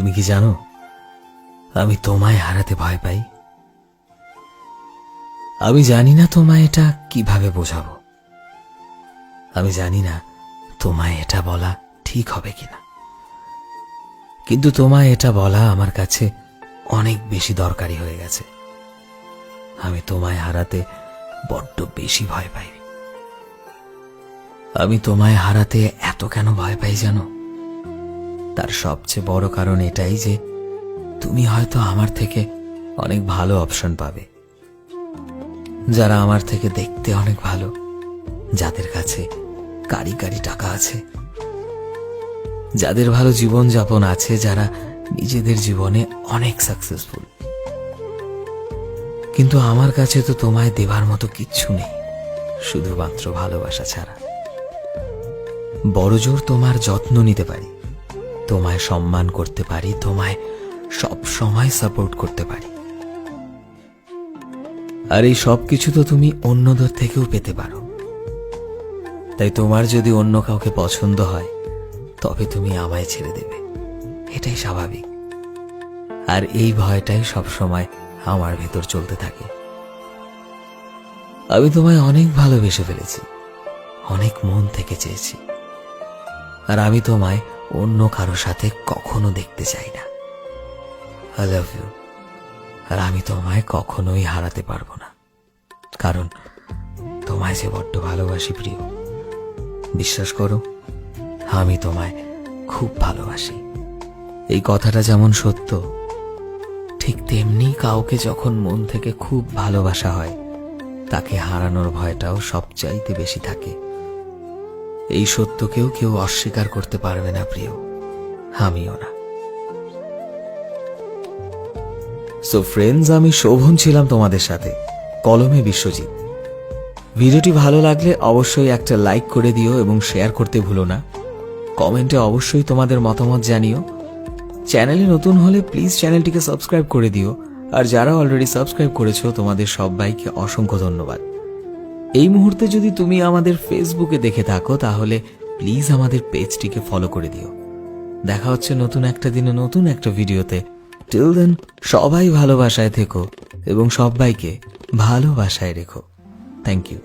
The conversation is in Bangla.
তুমি কি জানো আমি তোমায় হারাতে ভয় পাই? আমি জানি না তোমায় এটা কিভাবে বোঝাবো। আমি জানি না তোমায় এটা বলা ঠিক হবে কিনা, কিন্তু তোমায় এটা বলা আমার কাছে অনেক বেশি দরকারি হয়ে গেছে। আমি তোমায় হারাতে বড্ড বেশি ভয় পাই। আমি তোমায় হারাতে এত কেন ভয় পাই জানো? তার সবচেয়ে বড় কারণ এটাই যে তুমি হয়তো আমার থেকে অনেক ভালো অপশন পাবে, যারা আমার থেকে দেখতে অনেক ভালো, যাদের কাছে কারি কারি টাকা আছে, যাদের ভালো জীবন যাপন আছে, যারা নিজেদের জীবনে অনেক সাকসেসফুল। কিন্তু আমার কাছে তো তোমায় দেবার মতো কিচ্ছু নেই, শুধুমাত্র ভালোবাসা ছাড়া। বড়জোর তোমার যত্ন নিতে পারি, তোমায় সম্মান করতে পারি, তোমায় সব সময় সাপোর্ট করতে পারি, আর এই সব কিছু তো তুমি অন্যদের থেকেও পেতে পারো। তাই তোমার যদি অন্য কাউকে পছন্দ হয় তবে তুমি আমায় ছেড়ে দেবে, এটাই স্বাভাবিক। আর এই ভয়টাই সব সময় আমার ভেতর চলতে থাকে। আমি তোমায় অনেক ভালোবেসে ফেলেছি, অনেক মন থেকে চেয়েছি, আর আমি তোমায় অন্য কারো সাথে কখনো দেখতে চাই না। I love you. আর আমি তোমায় কখনোই হারাতে পারবো না, কারণ তোমায় যে বড্ড ভালোবাসি প্রিয়। বিশ্বাস করো, আমি তোমায় খুব ভালোবাসি। এই কথাটা যেমন সত্য, ঠিক তেমনি কাউকে যখন মন থেকে খুব ভালোবাসা হয় তাকে হারানোর ভয়টাও সবচাইতে বেশি থাকে। এই সত্যকেও কেউ অস্বীকার করতে পারবে না প্রিয়, আমিও না। সো ফ্রেন্ডস, আমি শোভন ছিলাম তোমাদের সাথে, কলমে বিশ্বজিৎ। ভিডিওটি ভালো লাগলে অবশ্যই একটা লাইক করে দিও এবং শেয়ার করতে ভুলো না। কমেন্টে অবশ্যই তোমাদের মতামত জানিও। চ্যানেলে নতুন হলে প্লিজ চ্যানেলটিকে সাবস্ক্রাইব করে দিও, আর যারা অলরেডি সাবস্ক্রাইব করেছো তোমাদের সবাইকে অসংখ্য ধন্যবাদ। এই মুহূর্তে যদি তুমি আমাদের ফেসবুকে দেখে থাকো তাহলে প্লিজ আমাদের পেজটিকে ফলো করে দিও। দেখা হচ্ছে নতুন একটা দিনে নতুন একটা ভিডিওতে। টিল দেন সবাই ভালোবাসায় থেকো এবং সবাইকে ভালোবাসায় রেখো। Thank you.